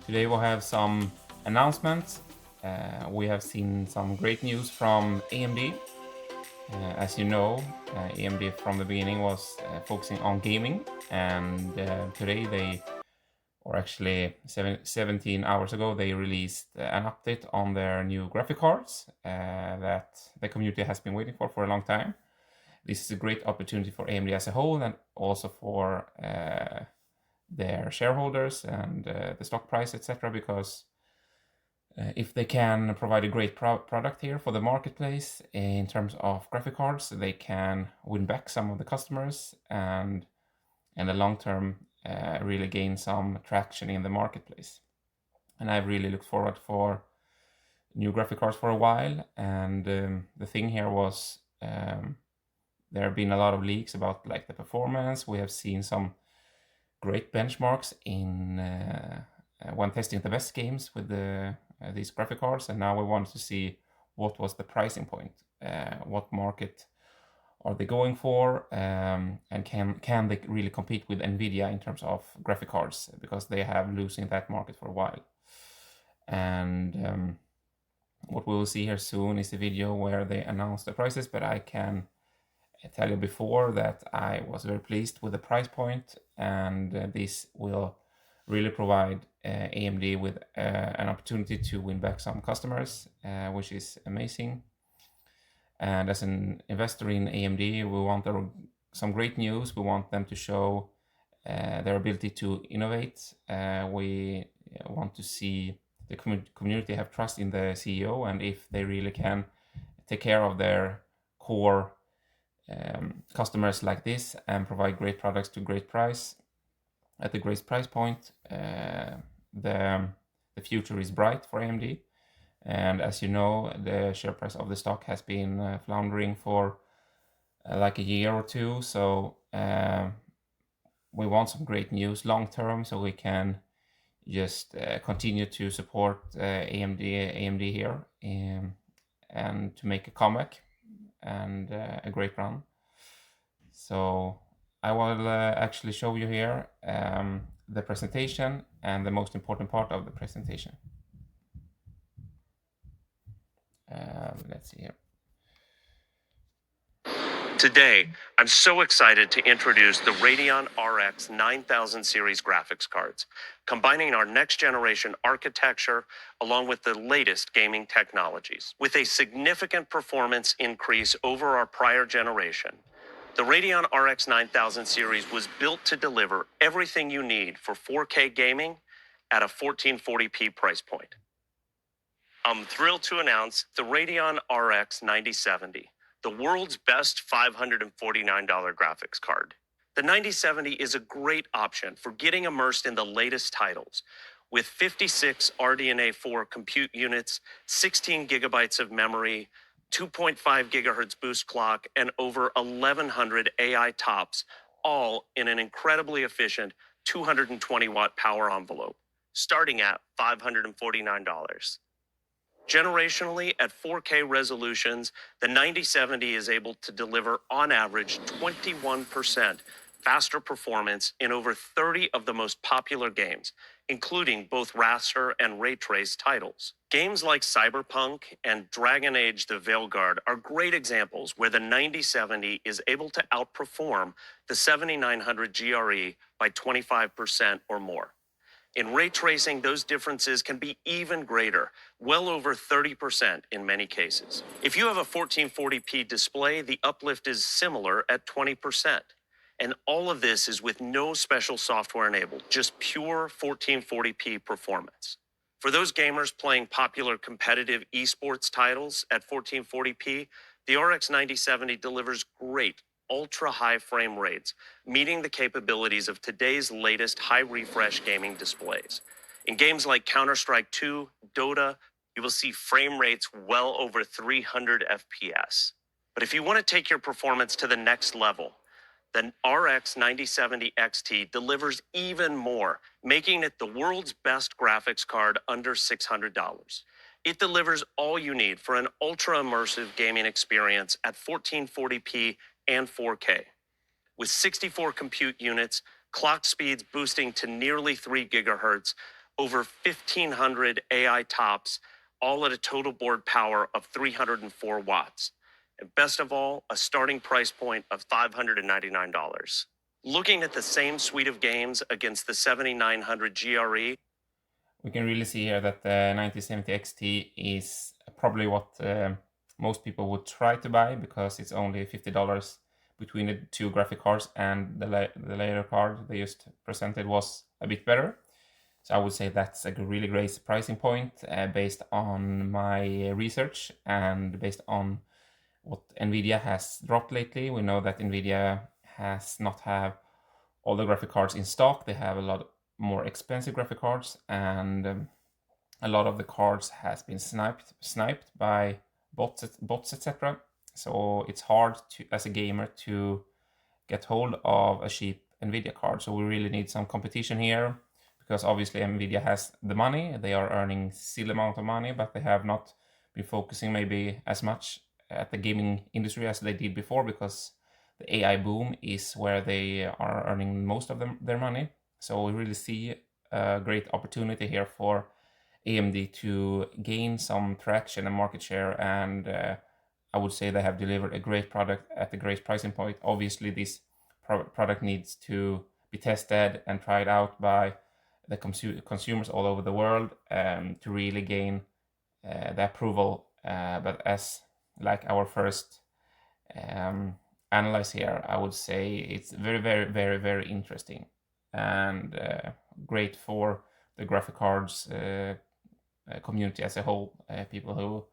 Today we'll have some announcements. We have seen some great news from AMD. As you know, AMD from the beginning was focusing on gaming, and today or actually 17 hours ago, they released an update on their new graphic cards that the community has been waiting for a long time. This is a great opportunity for AMD as a whole and also for their shareholders and the stock price, etc. Because if they can provide a great product here for the marketplace in terms of graphic cards, they can win back some of the customers and in the long term really gain some traction in the marketplace. And I've really looked forward for new graphic cards for a while. And the thing here was there have been a lot of leaks about like the performance. We have seen some great benchmarks in when testing the best games with these graphic cards, and now we want to see what was the pricing point, what market are they going for, and can they really compete with Nvidia in terms of graphic cards, because they have losing that market for a while. And what we will see here soon is a video where they announce the prices, but I can tell you before that I was very pleased with the price point, and this will really provide AMD with an opportunity to win back some customers, which is amazing. And as an investor in AMD, we want some great news. We want them to show their ability to innovate. We want to see the community have trust in the CEO, and if they really can take care of their core customers like this and provide great products to great price at a great price point, the future is bright for AMD. And as you know, the share price of the stock has been floundering for like a year or two. So we want some great news long term, so we can just continue to support AMD here and to make a comeback and a great run. So I will actually show you here the presentation and the most important part of the presentation. Let's see here. Today, I'm so excited to introduce the Radeon RX 9000 series graphics cards, combining our next generation architecture along with the latest gaming technologies. With a significant performance increase over our prior generation, the Radeon RX 9000 series was built to deliver everything you need for 4K gaming at a 1440p price point. I'm thrilled to announce the Radeon RX 9070, the world's best $549 graphics card. The 9070 is a great option for getting immersed in the latest titles. With 56 RDNA 4 compute units, 16 gigabytes of memory, 2.5 gigahertz boost clock, and over 1,100 AI tops, all in an incredibly efficient 220 watt power envelope, starting at $549. Generationally, at 4K resolutions, the 9070 is able to deliver on average 21% faster performance in over 30 of the most popular games, including both raster and ray trace titles. Games like Cyberpunk and Dragon Age: The Veilguard are great examples where the 9070 is able to outperform the 7900 GRE by 25% or more. In ray tracing, those differences can be even greater, well over 30% in many cases. If you have a 1440p display, the uplift is similar at 20%. And all of this is with no special software enabled, just pure 1440p performance. For those gamers playing popular competitive esports titles at 1440p, the RX 9070 delivers great ultra-high frame rates, meeting the capabilities of today's latest high-refresh gaming displays. In games like Counter-Strike 2, Dota, you will see frame rates well over 300 FPS. But if you want to take your performance to the next level, the RX 9070 XT delivers even more, making it the world's best graphics card under $600. It delivers all you need for an ultra-immersive gaming experience at 1440p and 4K. With 64 compute units, clock speeds boosting to nearly 3 gigahertz, over 1,500 AI tops, all at a total board power of 304 watts. And best of all, a starting price point of $599. Looking at the same suite of games against the 7900 GRE, we can really see here that the 9070 XT is probably what most people would try to buy, because it's only $50 between the two graphic cards, and the later card they just presented was a bit better. So I would say that's a really great pricing point based on my research and based on what NVIDIA has dropped lately. We know that NVIDIA has not have all the graphic cards in stock. They have a lot more expensive graphic cards, and a lot of the cards has been sniped by bots, etc. So it's hard to, as a gamer, to get hold of a cheap NVIDIA card. So we really need some competition here, because obviously NVIDIA has the money. They are earning silly amount of money, but they have not been focusing maybe as much at the gaming industry as they did before, because the AI boom is where they are earning most of their money. So we really see a great opportunity here for AMD to gain some traction and market share, and I would say they have delivered a great product at a great pricing point. Obviously, this product needs to be tested and tried out by the consumers all over the world to really gain the approval. But as like our first analyze here, I would say it's very, very, very, very interesting and great for the graphic cards community as a whole. People who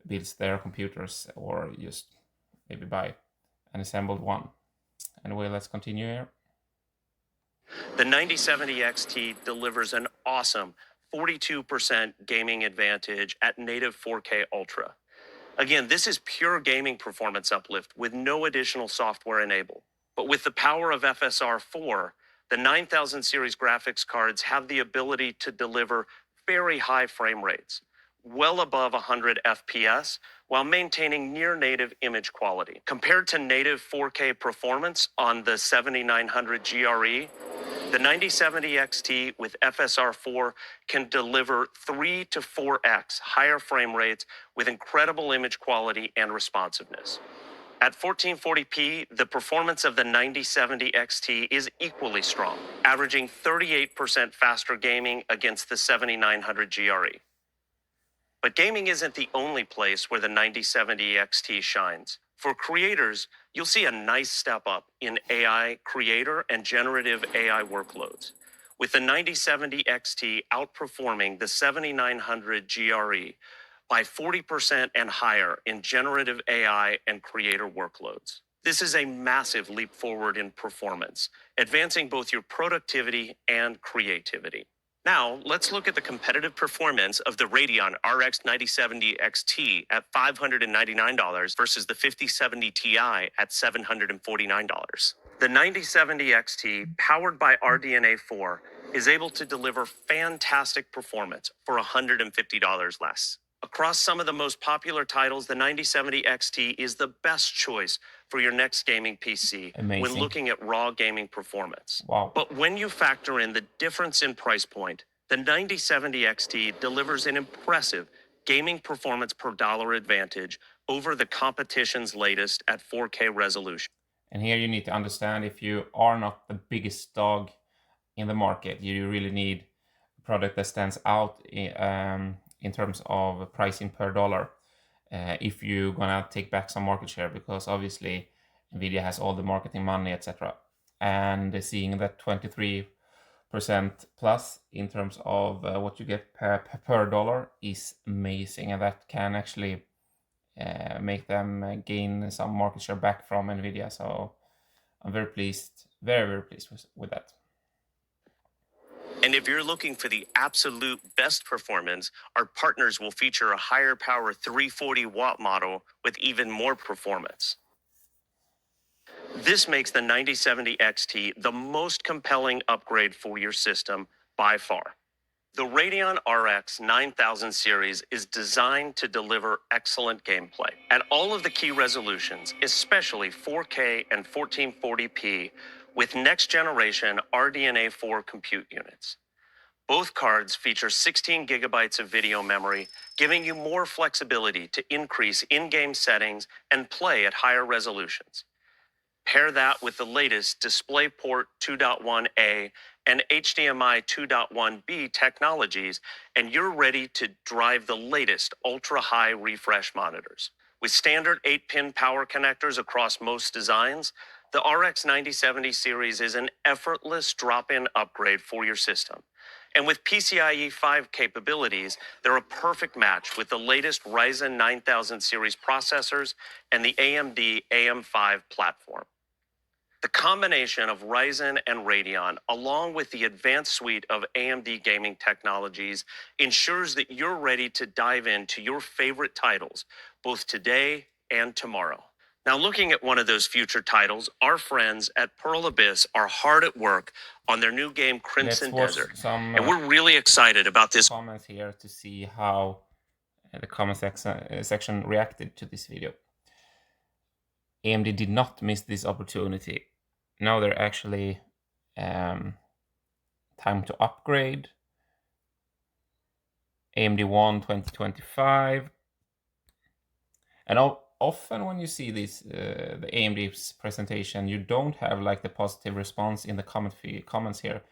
builds their computers or just maybe buy an assembled one. Anyway, let's continue here. the 9070 XT delivers an awesome 42% gaming advantage at native 4K Ultra. Again, this is pure gaming performance uplift with no additional software enabled. But with the power of FSR4, the 9000 series graphics cards have the ability to deliver very high frame rates, well above 100 FPS, while maintaining near native image quality. Compared to native 4K performance on the 7900 GRE, the 9070 XT with FSR4 can deliver 3 to 4x higher frame rates with incredible image quality and responsiveness. At 1440p, the performance of the 9070 XT is equally strong, averaging 38% faster gaming against the 7900 GRE. But gaming isn't the only place where the 9070 XT shines. For creators, you'll see a nice step up in AI creator and generative AI workloads, with the 9070 XT outperforming the 7900 GRE by 40% and higher in generative AI and creator workloads. This is a massive leap forward in performance, advancing both your productivity and creativity. Now, let's look at the competitive performance of the Radeon RX 9070 XT at $599 versus the 5070 Ti at $749. The 9070 XT, powered by RDNA 4, is able to deliver fantastic performance for $150 less. Across some of the most popular titles, the 9070 XT is the best choice for your next gaming PC when looking at raw gaming performance. Wow. But when you factor in the difference in price point, the 9070 XT delivers an impressive gaming performance per dollar advantage over the competition's latest at 4K resolution. And here you need to understand, if you are not the biggest dog in the market, you really need a product that stands out in terms of pricing per dollar if you're gonna take back some market share, because obviously NVIDIA has all the marketing money, etc. And seeing that 23% plus in terms of what you get per dollar is amazing, and that can actually make them gain some market share back from NVIDIA. So I'm very pleased, very, very pleased with that. And if you're looking for the absolute best performance, our partners will feature a higher power 340 watt model with even more performance. This makes the 9070 XT the most compelling upgrade for your system by far. The Radeon RX 9000 series is designed to deliver excellent gameplay at all of the key resolutions, especially 4K and 1440p with next generation RDNA 4 compute units. Both cards feature 16 gigabytes of video memory, giving you more flexibility to increase in-game settings and play at higher resolutions. Pair that with the latest DisplayPort 2.1a and HDMI 2.1b technologies, and you're ready to drive the latest ultra-high refresh monitors. With standard 8-pin power connectors across most designs, the RX 9070 series is an effortless drop-in upgrade for your system. And with PCIe 5 capabilities, they're a perfect match with the latest Ryzen 9000 series processors and the AMD AM5 platform. The combination of Ryzen and Radeon, along with the advanced suite of AMD gaming technologies, ensures that you're ready to dive into your favorite titles, both today and tomorrow. Now, looking at one of those future titles, our friends at Pearl Abyss are hard at work on their new game Crimson Let's watch Desert. some And we're really excited about this comments here to see how the comment section reacted to this video. AMD did not miss this opportunity. Now they're actually time to upgrade. AMD One 2025. And often when you see this, the AMD's presentation, you don't have like the positive response in the comments here.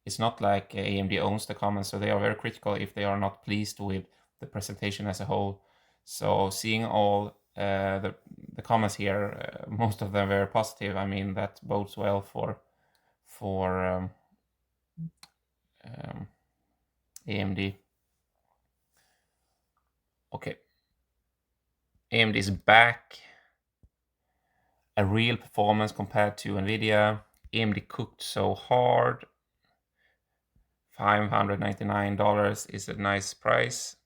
It's not like AMD owns the comments, so they are very critical if they are not pleased with the presentation as a whole. So seeing all the comments here, most of them very positive. I mean, that bodes well for AMD. Okay, AMD is back. A real performance compared to NVIDIA. AMD cooked so hard. $599 is a nice price.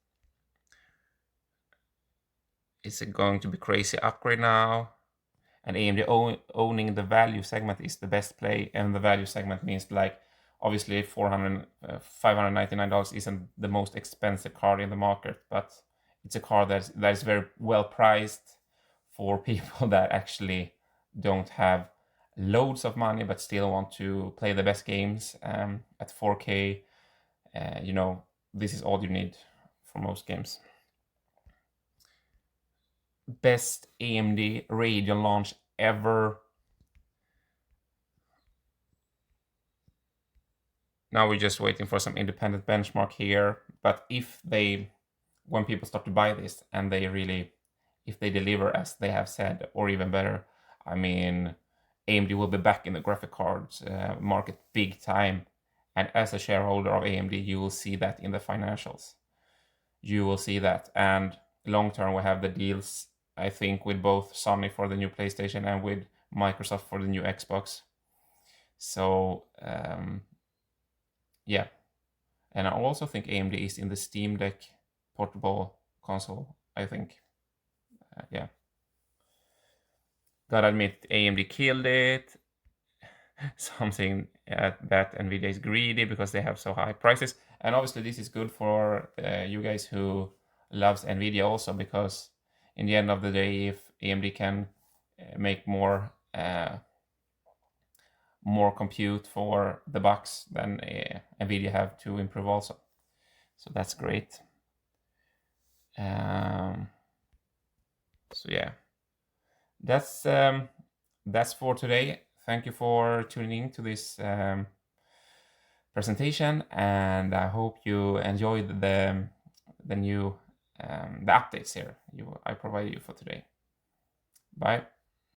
Is it going to be crazy upgrade now? And AMD owning the value segment is the best play, and the value segment means like obviously $599 isn't the most expensive card in the market, but it's a card that is very well priced for people that actually don't have loads of money but still want to play the best games at 4K. You know, this is all you need for most games. Best AMD Radeon launch ever. Now we're just waiting for some independent benchmark here, but when people start to buy this and if they deliver as they have said, or even better, I mean, AMD will be back in the graphic cards market big time. And as a shareholder of AMD, you will see that in the financials. You will see that. And long term, we have the deals, I think, with both Sony for the new PlayStation and with Microsoft for the new Xbox. So, yeah. And I also think AMD is in the Steam Deck portable console, I think. Yeah. Gotta admit, AMD killed it. Something that NVIDIA is greedy because they have so high prices. And obviously this is good for you guys who loves NVIDIA also, because in the end of the day, if AMD can make more compute for the bucks, then NVIDIA have to improve also. So that's great. So yeah, that's for today. Thank you for tuning in to this presentation, and I hope you enjoyed the new the updates here I provided you for today. Bye.